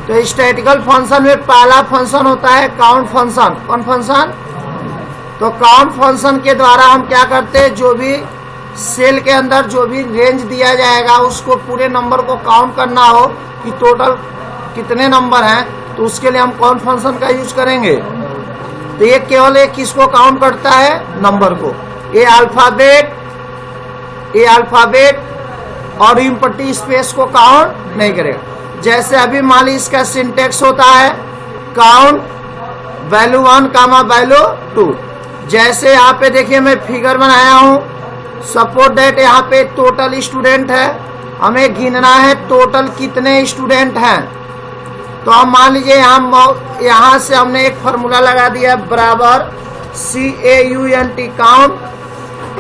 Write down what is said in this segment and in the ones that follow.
तो statistical function में पहला फंक्शन होता है काउंट फंक्शन। कौन फंक्शन? तो काउंट फंक्शन के द्वारा हम क्या करते हैं, जो भी सेल के अंदर जो भी रेंज दिया जाएगा उसको पूरे नंबर को काउंट करना हो कि टोटल कितने नंबर हैं, तो उसके लिए हम काउंट फंक्शन का यूज करेंगे। तो ये केवल एक किसको काउंट करता है, नंबर को। ये अल्फाबेट और एम्प्टी स्पेस को काउंट नहीं करेगा। जैसे अभी मान ली इसका सिंटेक्स होता है काउंट वैल्यू 1 कामा वैल्यू 2। जैसे यहाँ पे देखिए मैं फिगर बनाया हूँ, सपोज दैट यहाँ पे टोटल स्टूडेंट है, हमें गिनना है टोटल कितने स्टूडेंट हैं। तो हम मान लीजिए यहाँ से हमने एक फार्मूला लगा दिया बराबर CAUNT काउंट।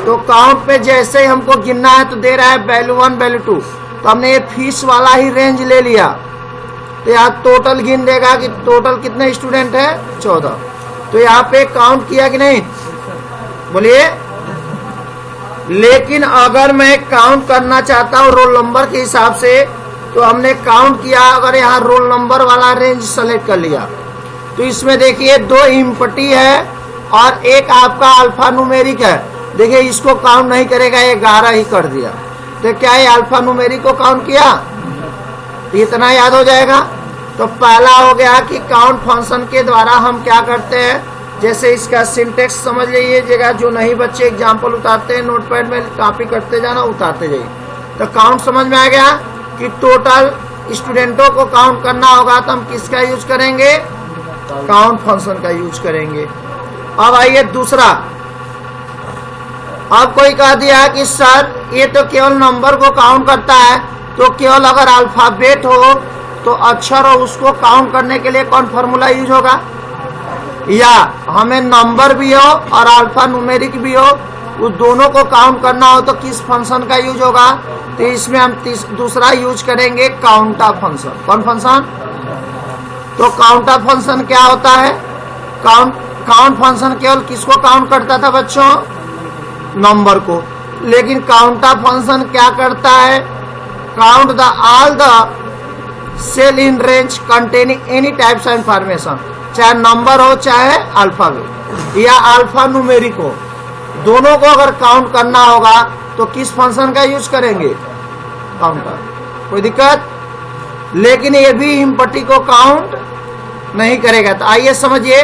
तो काउंट पे जैसे ही हमको गिनना है तो दे रहा है वैल्यू 1 वैल्यू 2, तो हमने ये फीस वाला ही रेंज ले लिया। तो यहाँ टोटल गिन देगा कि टोटल कितने स्टूडेंट है, 14। तो यहाँ पे काउंट किया कि नहीं, बोलिए। लेकिन अगर मैं काउंट करना चाहता हूँ रोल नंबर के हिसाब से, तो हमने काउंट किया, अगर यहाँ रोल नंबर वाला रेंज सेलेक्ट कर लिया, तो इसमें देखिए 2 एम्प्टी है और एक आपका अल्फा न्यूमेरिक है। देखिए इसको काउंट नहीं करेगा, 11 ही कर दिया। तो क्या ये अल्फा न्यूमेरिक को काउंट किया, तो इतना याद हो जाएगा। तो पहला हो गया कि काउंट फंक्शन के द्वारा हम क्या करते हैं, जैसे इसका सिंटेक्स समझ लीजिए जगह, जो नहीं बच्चे एग्जाम्पल उतारते हैं नोटपैड में कॉपी करते जाना, उतारते जाइए। तो काउंट समझ में आ गया कि टोटल स्टूडेंटों को काउंट करना होगा, तो हम किसका यूज करेंगे, काउंट फंक्शन का यूज करेंगे। अब आइए दूसरा, अब कोई कह दिया कि सर ये तो केवल नंबर को काउंट करता है, तो केवल अगर अल्फाबेट हो तो अक्षर हो, उसको काउंट करने के लिए कौन फॉर्मूला यूज होगा, या हमें नंबर भी हो और अल्फा न्यूमेरिक भी हो, उस दोनों को काउंट करना हो तो किस फंक्शन का यूज होगा। तो इसमें हम दूसरा यूज करेंगे काउंटा फंक्शन। कौन फंक्शन? तो काउंटा फंक्शन क्या होता है, काउंट फंक्शन केवल किसको काउंट करता था बच्चों, नंबर को। लेकिन काउंटा फंक्शन क्या करता है, count the all the cell in range containing any types of information, चाहे नंबर हो चाहे अल्फाबेट या अल्फा न्यूमेरिक हो, दोनों को अगर काउंट करना होगा तो किस फंक्शन का यूज करेंगे, काउंटर। कोई दिक्कत? लेकिन ये भी एम्प्टी को काउंट नहीं करेगा। तो आइए समझिए,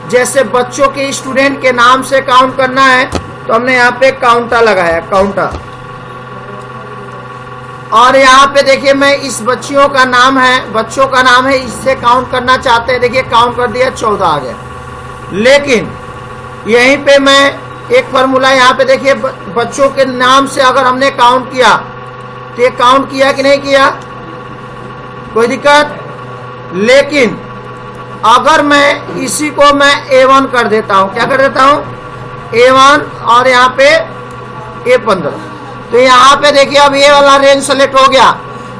जैसे बच्चों के स्टूडेंट के नाम से काउंट करना है, तो हमने यहाँ पे काउंटा लगाया, काउंटा। और यहाँ पे देखिए मैं इस बच्चियों का नाम है, इससे काउंट करना चाहते हैं। देखिए काउंट कर दिया, 14 आ गया। लेकिन यहीं पे मैं एक फार्मूला, यहाँ पे देखिए बच्चों के नाम से अगर हमने काउंट किया, तो ये काउंट किया कि नहीं किया, कोई दिक्कत? लेकिन अगर मैं इसी को मैं A1 कर देता हूँ, क्या कर देता हूँ, A1, और यहाँ पे A15, तो यहाँ पे देखिए अब ये वाला रेंज सेलेक्ट हो गया।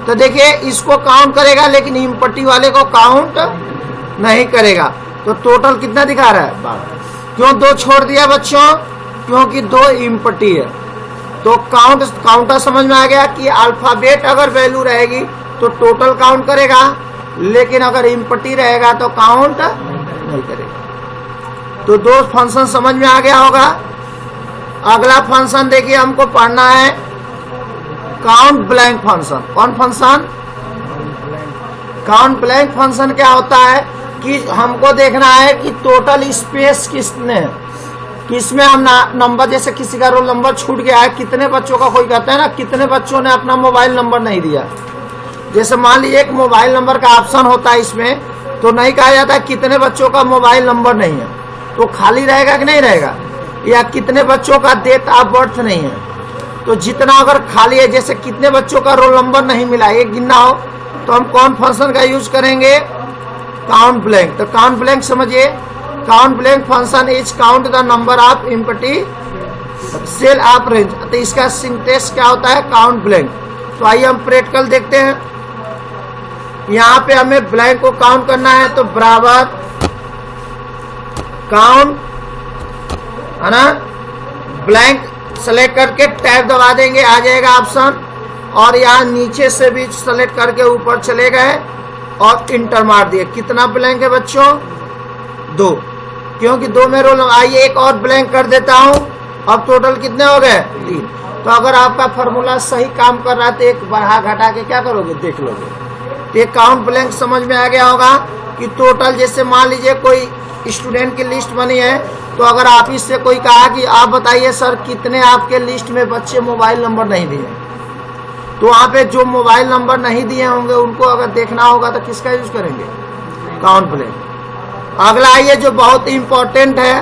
तो देखिए इसको काउंट करेगा, लेकिन एम्प्टी वाले को काउंट नहीं करेगा। तो टोटल कितना दिखा रहा है, 12। क्यों 2 छोड़ दिया बच्चों, क्योंकि 2 एम्प्टी है। तो काउंटर समझ में आ गया कि अल्फाबेट अगर वैल्यू रहेगी तो टोटल काउंट करेगा, लेकिन अगर एम्प्टी रहेगा तो काउंट नहीं करेगा। तो 2 फंक्शन समझ में आ गया होगा। अगला फंक्शन देखिए हमको पढ़ना है काउंट ब्लैंक फंक्शन। कौन फंक्शन? काउंट ब्लैंक फंक्शन क्या होता है कि हमको देखना है कि टोटल स्पेस किसने है, किसमें हम नंबर, जैसे किसी का रोल नंबर छूट गया है, कितने बच्चों का, कोई कहता है ना कितने बच्चों ने अपना मोबाइल नंबर नहीं दिया। जैसे मान लीजिए एक मोबाइल नंबर का ऑप्शन होता है इसमें, तो नहीं कहा जाता कितने बच्चों का मोबाइल नंबर नहीं है, तो खाली रहेगा कि नहीं रहेगा, या कितने बच्चों का डेट ऑफ बर्थ नहीं है। तो जितना अगर खाली है, जैसे कितने बच्चों का रोल नंबर नहीं मिला, एक गिनना हो, तो हम कौन फंक्शन का यूज करेंगे, काउंट ब्लैंक। तो काउंट ब्लैंक समझिए, count blank function is count the number of empty cell of range. तो इसका सिंटेक्स क्या होता है, काउंट ब्लैंक। तो आइए हम प्रैक्टिकल देखते हैं। यहाँ पे हमें ब्लैंक को काउंट करना है, तो बराबर काउंट, है ना, ब्लैंक सेलेक्ट करके टैब दबा देंगे, आ जाएगा ऑप्शन। और यहाँ नीचे से भी सेलेक्ट करके ऊपर चले गए, और इंटर मार दिए। कितना ब्लैंक है बच्चों? 2, क्योंकि 2 में रोल। आइए एक और ब्लैंक कर देता हूं। अब टोटल कितने हो गए? 3। तो अगर आपका फॉर्मूला सही काम कर रहा है तो एक बढ़ा घटा के क्या करोगे? देख लोगे। तो ये काउंट ब्लैंक समझ में आ गया होगा कि टोटल, जैसे मान लीजिए कोई स्टूडेंट की लिस्ट बनी है, तो अगर आप इससे कोई कहा कि आप बताइए सर कितने आपके लिस्ट में बच्चे मोबाइल नंबर नहीं दिए, तो वहाँ पे जो मोबाइल नंबर नहीं दिए होंगे उनको अगर देखना होगा तो किसका यूज करेंगे? Count blank. अगला आइए जो बहुत इंपॉर्टेंट है,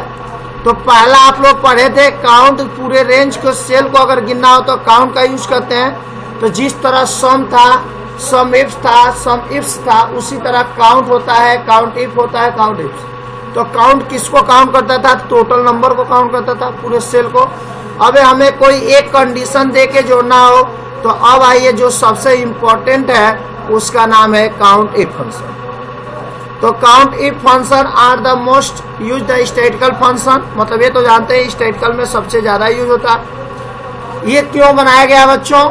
तो पहला आप लोग पढ़े थे काउंट, पूरे रेंज को, सेल को अगर गिनना हो तो काउंट का यूज करते हैं। तो जिस तरह सम था, सम इफ्स था, सम इफ्स था, उसी तरह काउंट होता है, काउंट इफ होता है, काउंट इफ्स। तो काउंट किसको काउंट करता था? टोटल नंबर को काउंट करता था, पूरे सेल को। अब हमें कोई एक कंडीशन दे के जोड़ना हो, तो अब आइए जो सबसे इंपॉर्टेंट है उसका नाम है काउंट इफ फंक्शन। तो count if function are the most used statistical function, मतलब ये तो जानते हैं स्टैटिस्टिकल में सबसे ज्यादा यूज होता है। ये क्यों बनाया गया बच्चों?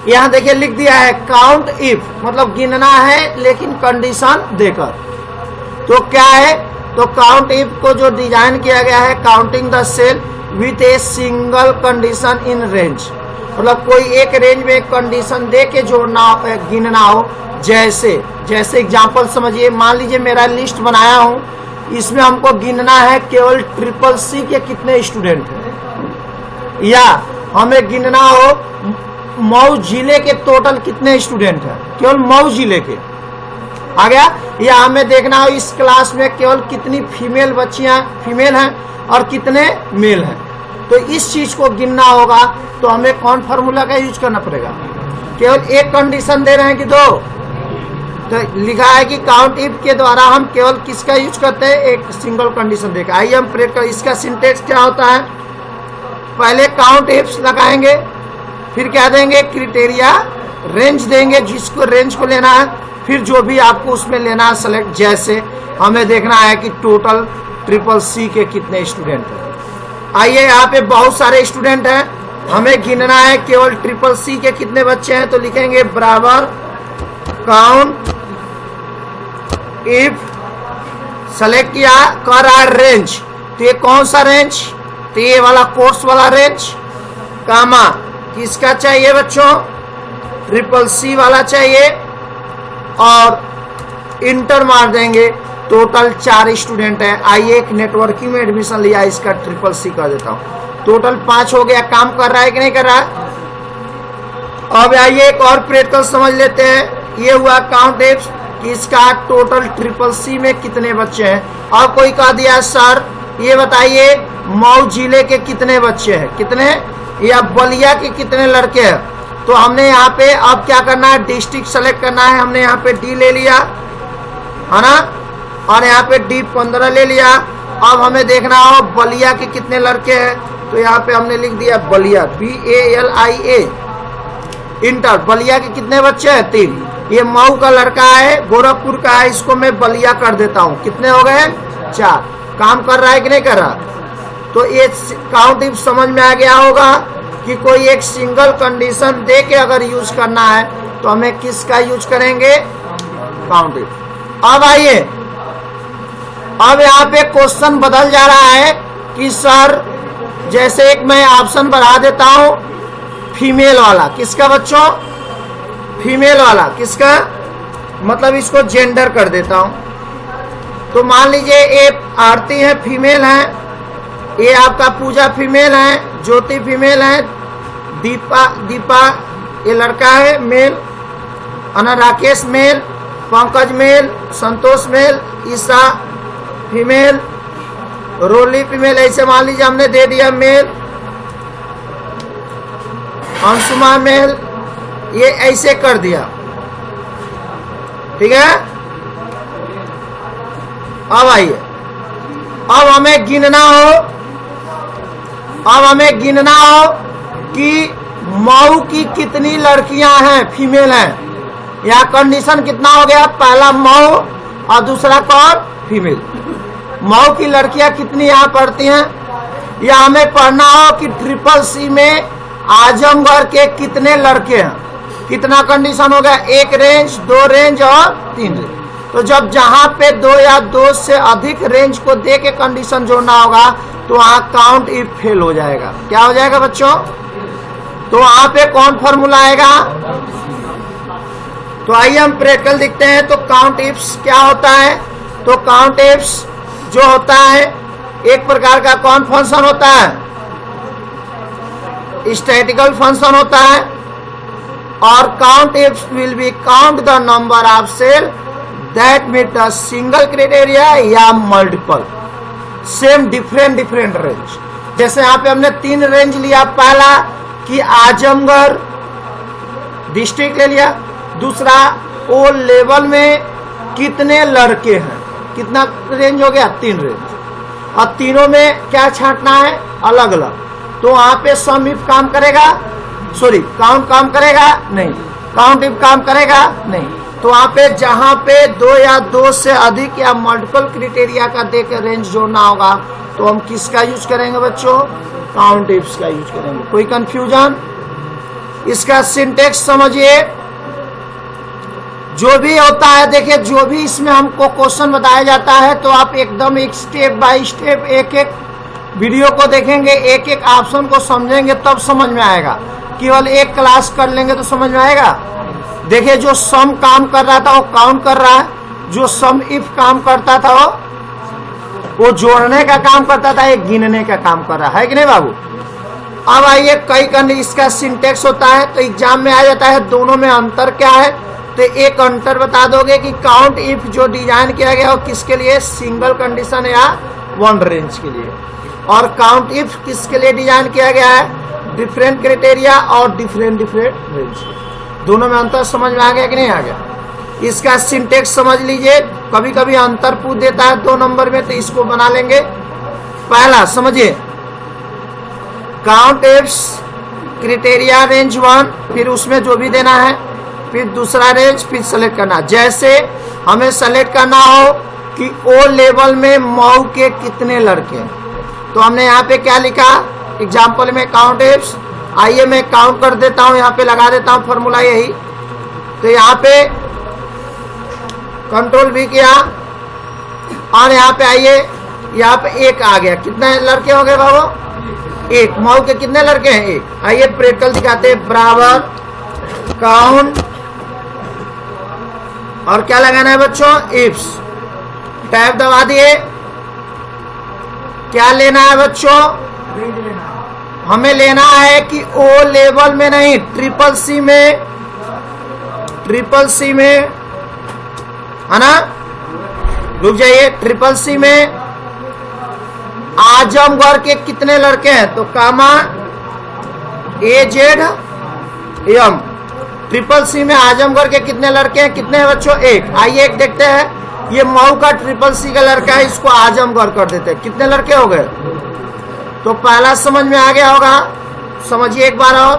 यहां देखिए लिख दिया है काउंट इफ, मतलब गिनना है लेकिन कंडीशन देकर। तो क्या है? तो काउंट इफ को जो डिजाइन किया गया है, counting the cell with a single condition in range, मतलब कोई एक रेंज में एक कंडीशन दे के जोड़ना, गिनना हो। जैसे एग्जांपल समझिए, मान लीजिए मेरा लिस्ट बनाया हूं, इसमें हमको गिनना है केवल CCC के कितने स्टूडेंट हैं, या हमें गिनना हो मऊ जिले के टोटल कितने स्टूडेंट हैं, केवल मऊ जिले के, आ गया। या हमें देखना हो इस क्लास में केवल कितनी फीमेल बच्चियां फीमेल हैं और कितने मेल हैं। तो इस चीज को गिनना होगा, तो हमें कौन फार्मूला का यूज करना पड़ेगा? केवल एक कंडीशन दे रहे हैं कि 2, तो लिखा है कि काउंट इफ के द्वारा हम केवल किसका यूज करते हैं? एक सिंगल कंडीशन देकर। आइए हम प्रेट कर, इसका सिंटेक्स क्या होता है? पहले काउंट इफ लगाएंगे, फिर क्या देंगे? क्राइटेरिया रेंज देंगे, जिसको रेंज को लेना है, फिर जो भी आपको उसमें लेना है सेलेक्ट। जैसे हमें देखना है कि टोटल CCC के कितने स्टूडेंट हैं। आइए यहाँ पे बहुत सारे स्टूडेंट हैं, हमें गिनना है केवल CCC के कितने बच्चे हैं, तो लिखेंगे बराबर काउंट इफ, सेलेक्ट किया, कर रहा है रेंज। तो ये कौन सा रेंज? तो ये वाला कोर्स वाला रेंज, कामा किसका चाहिए बच्चों? CCC वाला चाहिए, और इंटर मार देंगे। टोटल 4 स्टूडेंट है। आइए एक नेटवर्किंग में एडमिशन लिया, इसका CCC कर देता हूं। टोटल 5 हो गया। काम कर रहा है कि नहीं कर रहा है? अब आइए एक और प्रैक्टिकल समझ लेते हैं। ये हुआ काउंट इफ कि इसका टोटल CCC में कितने बच्चे हैं। और कोई कह दिया सर ये बताइए मऊ जिले के कितने बच्चे हैं, कितने, या बलिया के कितने लड़के हैं। तो हमने यहाँ पे अब क्या करना है? डिस्ट्रिक्ट सेलेक्ट करना है। हमने यहाँ पे D ले लिया है ना, और यहाँ पे D15 ले लिया। अब हमें देखना हो बलिया के कितने लड़के हैं, तो यहाँ पे हमने लिख दिया बलिया, BALIA, इंटर। बलिया के कितने बच्चे हैं? 3। ये मऊ का लड़का है, गोरखपुर का है, इसको मैं बलिया कर देता हूँ। कितने हो गए? 4। काम कर रहा है कि नहीं कर रहा? तो ये काउंट इफ समझ में आ गया होगा कि कोई एक सिंगल कंडीशन दे के अगर यूज करना है तो हमें किसका यूज करेंगे? Count if. अब आइए, अब यहाँ पे क्वेश्चन बदल जा रहा है कि सर जैसे एक मैं ऑप्शन बढ़ा देता हूं, फीमेल वाला। किसका बच्चों? फीमेल वाला। किसका? मतलब इसको जेंडर कर देता हूं। तो मान लीजिए ये आरती है, फीमेल है, ये आपका पूजा फीमेल है, ज्योति फीमेल है, दीपा ये लड़का है male, Rakesh male, Pankaj male, Santosh male, Isa female, Roli female. ऐसे मान लीजिए हमने दे दिया मेल, अंशुमा मेल, ये ऐसे कर दिया, ठीक है। अब आइए, अब हमें गिनना हो कि मऊ की कितनी लड़कियां हैं, फीमेल हैं। यहाँ कंडीशन कितना हो गया? पहला मऊ और दूसरा कौन? फीमेल। मऊ की लड़कियां कितनी यहाँ पढ़ती हैं, या हमें पढ़ना हो कि CCC में आजमगढ़ के कितने लड़के हैं। कितना कंडीशन हो गया, एक रेंज, दो रेंज और तीन रेंज। तो जब जहां पे दो या दो से अधिक रेंज को दे के कंडीशन जोड़ना होगा तो वहां काउंट इफ फेल हो जाएगा। क्या हो जाएगा बच्चों? तो वहां पे कौन फॉर्मूला आएगा? तो आइए हम प्रैक्टिकल देखते हैं। तो काउंट इफ्स क्या होता है? तो काउंट इफ्स जो होता है एक प्रकार का कौन फंक्शन होता है? स्टैटिकल फंक्शन होता है। और count ifs will be count the number of cell that meet a single criteria या मल्टीपल सेम डिफरेंट रेंज। जैसे यहाँ पे हमने तीन रेंज लिया, पहला कि आजमगढ़ डिस्ट्रिक्ट ले लिया, दूसरा ओ लेवल में कितने लड़के हैं, कितना रेंज हो गया, तीन रेंज। और तीनों में क्या छांटना है, अलग अलग। तो वहां पे सम इफ काम करेगा, सॉरी काउंट काम करेगा नहीं, काउंट इफ काम करेगा नहीं। तो वहां पे जहां पे दो या दो से अधिक या मल्टीपल क्राइटेरिया का देकर रेंज जोड़ना होगा तो हम किसका यूज करेंगे बच्चों? काउंट इफ्स का यूज करेंगे। कोई कंफ्यूजन? इसका सिंटेक्स समझिए। जो भी होता है, देखिए जो भी इसमें हमको क्वेश्चन बताया जाता है तो आप एकदम एक स्टेप बाय स्टेप एक एक वीडियो को देखेंगे, एक एक ऑप्शन को समझेंगे, तब समझ में आएगा। केवल एक क्लास कर लेंगे तो समझ में आएगा? देखिए जो सम काम कर रहा था वो काउंट कर रहा है, जो सम इफ काम करता था वो जोड़ने का काम करता था, एक गिनने का काम कर रहा है कि नहीं बाबू? अब आइए कई कंडीशन इसका सिंटेक्स होता है तो एग्जाम में आ जाता है, दोनों में अंतर क्या है? तो एक अंतर बता दोगे कि काउंट इफ जो डिजाइन किया गया वो किसके लिए, सिंगल कंडीशन या वन रेंज के लिए, और काउंट इफ किसके लिए डिजाइन किया गया है, डिफरेंट क्राइटेरिया और डिफरेंट रेंज। दोनों में अंतर समझ में आ गया कि नहीं आ गया? इसका सिंटेक्स समझ लीजिए। कभी कभी अंतर पूछ देता है 2 नंबर में तो इसको बना लेंगे। पहला समझिए, काउंट इफ्स क्राइटेरिया रेंज 1, फिर उसमें जो भी देना है, फिर दूसरा रेंज, फिर सेलेक्ट करना। जैसे हमें सेलेक्ट करना हो कि ओ लेवल में मऊ के कितने लड़के हैं, तो हमने यहाँ पे क्या लिखा एग्जाम्पल में, काउंट इफ्स। आइए मैं काउंट कर देता हूँ, यहाँ पे लगा देता हूँ फॉर्मूला यही। तो यहाँ पे कंट्रोल भी किया और यहाँ पे आइए, यहाँ पे एक आ गया। कितने लड़के हो गए बाबू? एक। मऊ के कितने लड़के हैं? एक। आइए प्रैक्टिकल दिखाते हैं। बराबर काउंट और क्या लगाना है बच्चों? इफ्स। टैब दबा दिए। क्या लेना है बच्चों? हमें लेना है कि ओ लेवल में नहीं, ट्रिपल सी में है ना, रुक जाइए, ट्रिपल सी में आजमगढ़ के कितने लड़के हैं, तो कामा AZM। ट्रिपल सी में आजमगढ़ के कितने लड़के हैं, कितने हैं बच्चों? एक। आइए एक देखते हैं, ये मऊ का ट्रिपल सी का लड़का है, इसको आजमगढ़ कर देते हैं। कितने लड़के हो गए? तो पहला समझ में आ गया होगा। समझिए एक बार और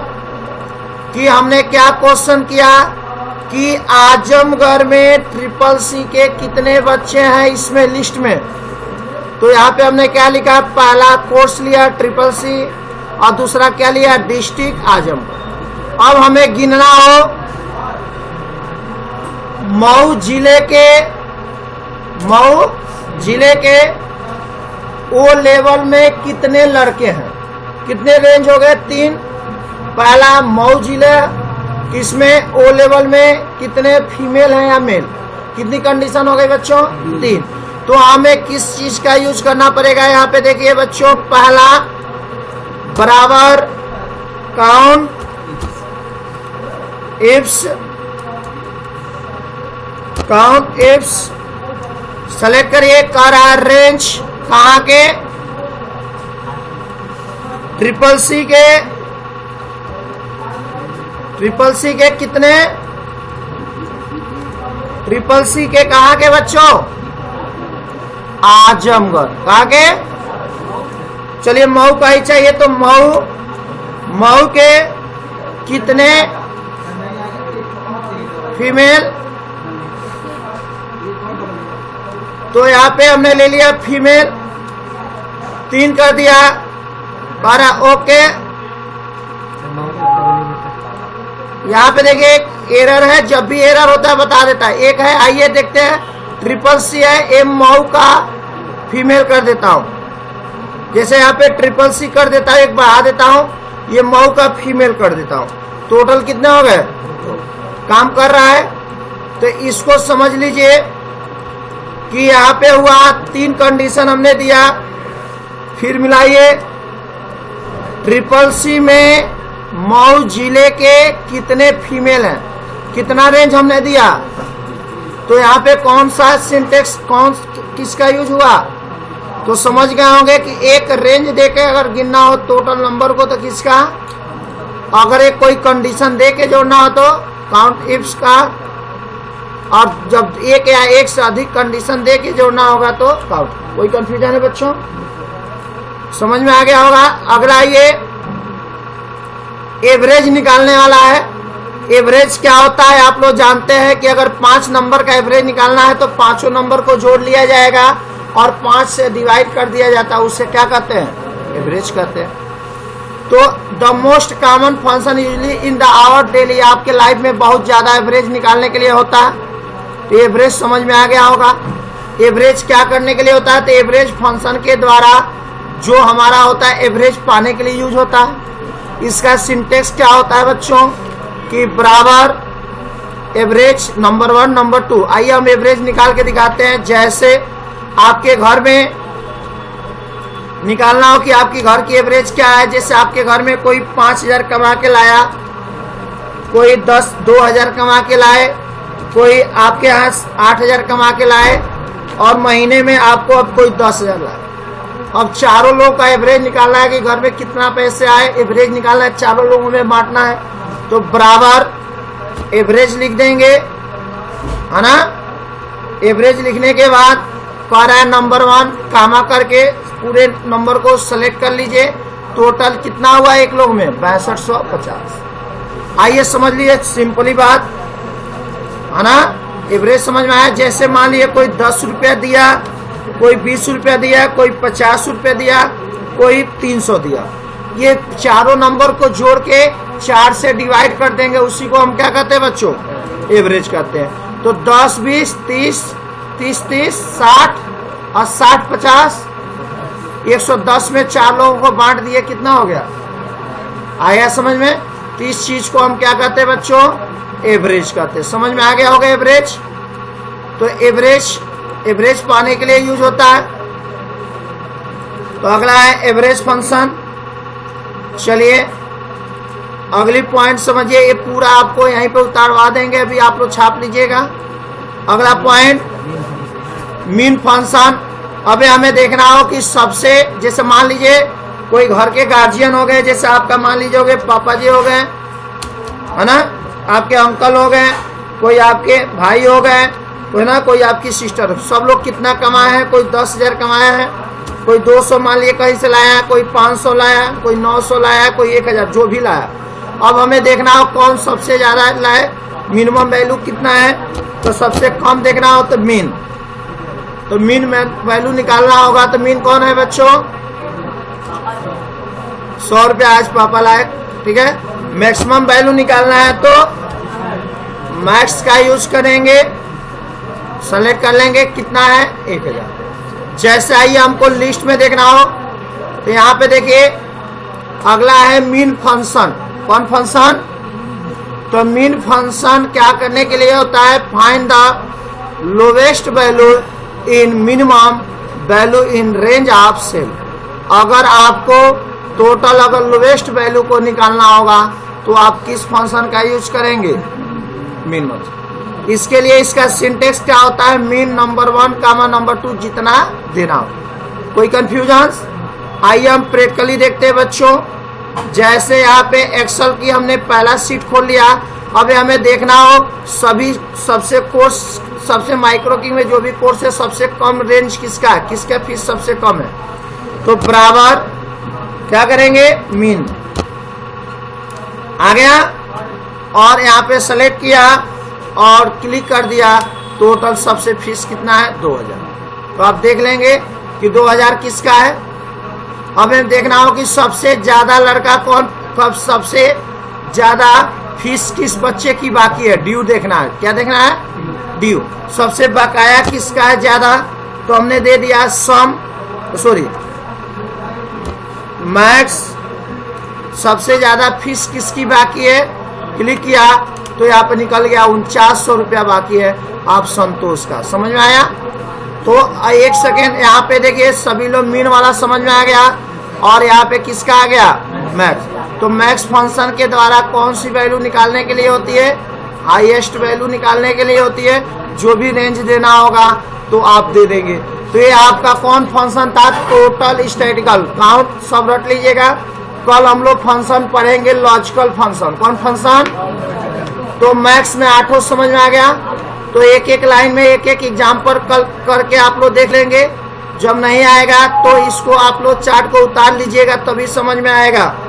कि हमने क्या क्वेश्चन किया कि आजमगढ़ में ट्रिपल सी के कितने बच्चे हैं इसमें लिस्ट में। तो यहाँ पे हमने क्या लिखा, पहला कोर्स लिया ट्रिपल सी और दूसरा क्या लिया, डिस्ट्रिक्ट आजमगढ़। अब हमें गिनना हो मऊ जिले के ओ लेवल में कितने लड़के हैं, कितने रेंज हो गए? 3। पहला मऊ जिले, इसमें ओ लेवल में कितने फीमेल हैं या मेल, कितनी कंडीशन हो गई बच्चों? 3। तो हमें किस चीज का यूज करना पड़ेगा? यहाँ पे देखिए बच्चों, पहला बराबर काउंट इफ्स सेलेक्ट करिए। कर रेंज कहाँ के? ट्रिपल सी के कितने? ट्रिपल सी के कहाँ के बच्चों? आजमगढ़। कहाँ के? चलिए मऊ का ही चाहिए, तो मऊ के कितने फीमेल? तो यहाँ पे हमने ले लिया फीमेल, 3 कर दिया। ओके यहाँ पे देखिए एक एरर है, जब भी एरर होता है बता देता है। एक है, आइए देखते हैं, CCC है, एम मऊ का फीमेल कर देता हूँ। जैसे यहाँ पे CCC कर देता है, एक बढ़ा देता हूँ, ये मऊ का फीमेल कर देता हूँ। टोटल कितने हो गए? काम कर रहा है। तो इसको समझ लीजिए कि यहाँ पे हुआ 3 कंडीशन हमने दिया। फिर मिलाइए, CCC में मऊ जिले के कितने फीमेल हैं, कितना रेंज हमने दिया। तो यहाँ पे कौन सा सिंटेक्स किसका यूज हुआ, तो समझ गए होंगे कि एक रेंज देके अगर गिनना हो टोटल नंबर को तो किसका, अगर एक कोई कंडीशन दे के जोड़ना हो तो काउंट इफ्स का, और जब एक या एक से अधिक कंडीशन दे के जोड़ना होगा तो काउंट। कोई कंफ्यूजन है बच्चों? समझ में आ गया होगा। अगला ये एवरेज निकालने वाला है। एवरेज क्या होता है आप लोग जानते हैं कि अगर 5 नंबर का एवरेज निकालना है तो 5 नंबर को जोड़ लिया जाएगा और 5 से डिवाइड कर दिया जाता है, उससे क्या कहते हैं? एवरेज कहते हैं। तो the most common function usually in the our daily, आपके लाइफ में बहुत ज्यादा एवरेज निकालने के लिए होता है। तो एवरेज समझ में आ गया होगा। एवरेज क्या करने के लिए होता है? तो एवरेज फंक्शन के द्वारा जो हमारा होता है एवरेज पाने के लिए यूज होता है। इसका सिंटेक्स क्या होता है बच्चों कि बराबर एवरेज नंबर 1 नंबर 2। आइए हम एवरेज निकाल के दिखाते हैं। जैसे आपके घर में निकालना हो कि आपकी घर की एवरेज क्या है। जैसे आपके घर में कोई 5,000 कमा के लाया, कोई 2,000 कमा के लाए, कोई आपके यहाँ 8,000 कमा के लाए, और महीने में आपको अब कोई 10,000 लाए। अब चारों लोगों का एवरेज निकालना है कि घर में कितना पैसे आए, एवरेज निकालना है, चारों लोगों में बांटना है। तो बराबर एवरेज लिख देंगे, है ना। एवरेज लिखने के बाद कह रहा है नंबर 1 कामा करके पूरे नंबर को सेलेक्ट कर लीजिए। टोटल कितना हुआ एक लोग में? 6250। आइए समझ लीजिए, सिंपली बात है ना। एवरेज समझ में आया। जैसे मान लीजिए कोई 10 रुपया दिया, कोई 20 रुपया दिया, कोई 50 रुपया दिया, कोई 300 दिया। ये चारों नंबर को जोड़ के 4 से डिवाइड कर देंगे, उसी को हम क्या कहते हैं बच्चों? एवरेज कहते हैं। तो 10 20 30 30 30 60 और 60 50, 110 में 4 लोगों को बांट दिए, कितना हो गया? आया समझ में? तो इस चीज को हम क्या कहते हैं बच्चों? एवरेज कहते हैं। समझ में आ गया होगा एवरेज। तो एवरेज पाने के लिए यूज होता है। तो अगला है एवरेज फंक्शन। चलिए अगली पॉइंट समझिए, ये पूरा आपको यहीं पे उतारवा देंगे, अभी आप लोग छाप लीजिएगा। अगला पॉइंट मीन फंक्शन। अबे हमें देखना हो कि सबसे, जैसे मान लीजिए कोई घर के गार्जियन हो गए, जैसे आपका मान लीजिए पापा जी हो गए, है ना, आपके अंकल हो गए, कोई आपके भाई हो गए, कोई ना कोई आपकी सिस्टर। सब लोग कितना कमाए हैं? कोई 10,000 कमाया है, कोई 200 मान लिए कहीं से लाया है, कोई 500 लाया, कोई 900 लाया, कोई 1,000, जो भी लाया। अब हमें देखना हो कौन सबसे ज्यादा लाए, मिनिमम वैल्यू कितना है। तो सबसे कम देखना हो तो मीन, तो मीन वैल्यू निकालना होगा। तो मीन कौन है बच्चों? 100 रुपया आज पापा लाए, ठीक है। मैक्सिमम वैल्यू निकालना है तो मैक्स का यूज करेंगे, सेलेक्ट कर लेंगे, कितना है? 1,000। जैसे आइए हमको लिस्ट में देखना हो तो यहाँ पे देखिए अगला है मीन फंक्शन। कौन फंक्शन? तो मीन फंक्शन क्या करने के लिए होता है? Find the lowest value in minimum value in range of cell. अगर आपको टोटल अगर लोवेस्ट वैल्यू को निकालना होगा तो आप किस फंक्शन का यूज करेंगे? Mean function. इसके लिए इसका सिंटेक्स क्या होता है? मीन नंबर 1 कामा नंबर 2 जितना देना हो। कोई कंफ्यूजन? आइए हम प्रैक्टिकली देखते हैं बच्चों। जैसे यहाँ पे एक्सेल की हमने पहला सीट खोल लिया, अब हमें देखना हो सभी सबसे कोर्स, सबसे माइक्रो की में जो भी कोर्स है सबसे कम रेंज किसका है, किसका फीस सबसे कम है। तो बराबर क्या करेंगे? मीन आ गया और यहाँ पे सेलेक्ट किया और क्लिक कर दिया। टोटल सबसे फीस कितना है? 2,000। तो आप देख लेंगे कि 2,000 किसका है। अब हमें देखना हो कि सबसे ज्यादा लड़का कौन, कब सबसे ज्यादा फीस किस बच्चे की बाकी है, ड्यू देखना है। क्या देखना है? ड्यू। सबसे बकाया किसका है ज्यादा, तो हमने दे दिया सम, सॉरी मैक्स, सबसे ज्यादा फीस किसकी बाकी है, क्लिक किया तो यहाँ पे निकल गया 4900 रुपया बाकी है आप संतोष का। समझ में आया? तो एक सेकेंड यहाँ पे देखिए, सभी लोग मीन वाला समझ में आ गया, और यहाँ पे किसका आ गया, मैक्स। तो मैक्स फंक्शन के द्वारा कौन सी वैल्यू निकालने के लिए होती है, हाईएस्ट वैल्यू निकालने के लिए होती है। जो भी रेंज देना होगा तो आप दे देंगे। तो ये आपका कौन फंक्शन था, टोटल स्टैटिकल काउंट, सब रट लीजिएगा। कल हम लोग फंक्शन पढ़ेंगे लॉजिकल फंक्शन। कौन फंक्शन? तो मैक्स में 8 समझ में आ गया। तो एक एक लाइन में एक एक एग्जाम्पल कल करके आप लोग देख लेंगे। जब नहीं आएगा तो इसको आप लोग चार्ट को उतार लीजिएगा, तभी समझ में आएगा।